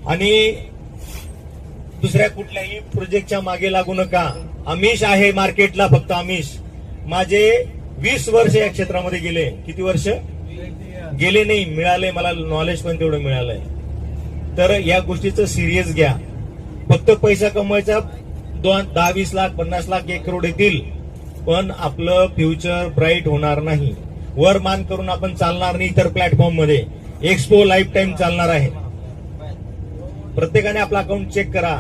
आणि दुसऱ्या कुठल्याही प्रोजेक्टच्या मागे लागू नका. आमिष आहे मार्केटला, फक्त आमिष. माझे 20 वर्ष या क्षेत्रामध्ये गेले. किती वर्ष गेले नाही, मिळाले मला नॉलेज पण तेवढं मिळालंय. तर या गोष्टीचं सिरियस घ्या. फक्त पैसा कमवायचा, 10-20 लाख 50 लाख 1 करोड येतील, पण आपलं फ्युचर ब्राईट होणार नाही. वर मान करून आपण चालणार नाही. इतर प्लॅटफॉर्म मध्ये एक्सपो लाईफ टाईम चालणार आहे. प्रत्येकाने आपलं अकाउंट चेक करा,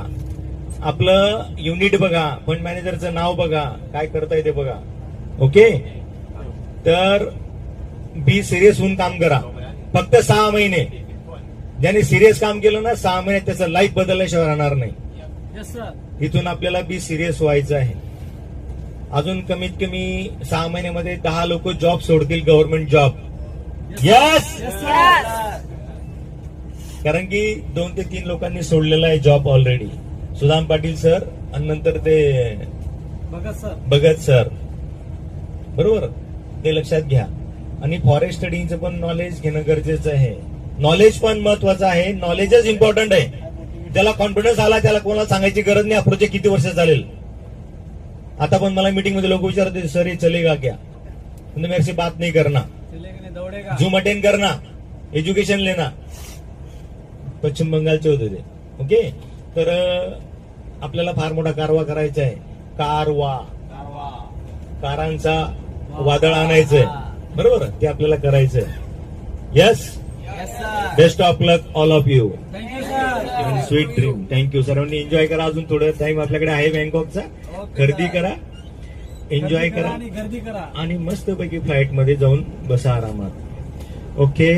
आपलं युनिट बघा, फंड मॅनेजरचं नाव बघा, काय करता येते बघा. ओके, तर बी सिरियस होऊन काम करा. फक्त 6 महिने ज्याने सिरियस काम केलं ना, 6 महिन्यात त्याचं लाईफ बदलल्याशिवाय राहणार नाही. इथून आपल्याला बी सिरियस व्हायचं आहे. अजून कमीत कमी 6 महिन्यामध्ये 10 लोक जॉब सोडतील, गव्हर्नमेंट जॉब. यस, कारण की 2 ते 3 लोकांनी सोडलेला आहे job already. Sudam Patil sir आणि नंतर ते भगत सर, बरोबर, ते लक्षात घ्या. आणि फॉरेस्ट स्टडीचं पण नॉलेज घेणं गरजेचं आहे. नॉलेज पण महत्वाचं आहे. नॉलेजच इम्पॉर्टंट आहे. ज्याला कॉन्फिडन्स आला त्याला कोणाला सांगायची गरज नाही हा प्रोजेक्ट किती वर्ष चालेल. आता पण मला मीटिंग मध्ये लोक विचारते, सर ये चलेगा क्या, म्हणजे मेरे से बात नहीं करना, झूम अटेंड करना, एज्युकेशन लेना. पश्चिम बंगालचे होते ते. ओके, तर आपल्याला फार मोठा कारवा करायचा आहे. कारांचा वादळ आणायचंय, बरोबर, ते आपल्याला करायचंय. Yes, best of luck all of you. Sweet dream. Thank you. सर्वांनी एन्जॉय करा. अजून थोडं टाइम आपल्याकडे आहे बँकॉकचा. खरेदी करा, एन्जॉय करा आणि मस्तपैकी फ्लाईट मध्ये जाऊन बसा आरामात. ओके.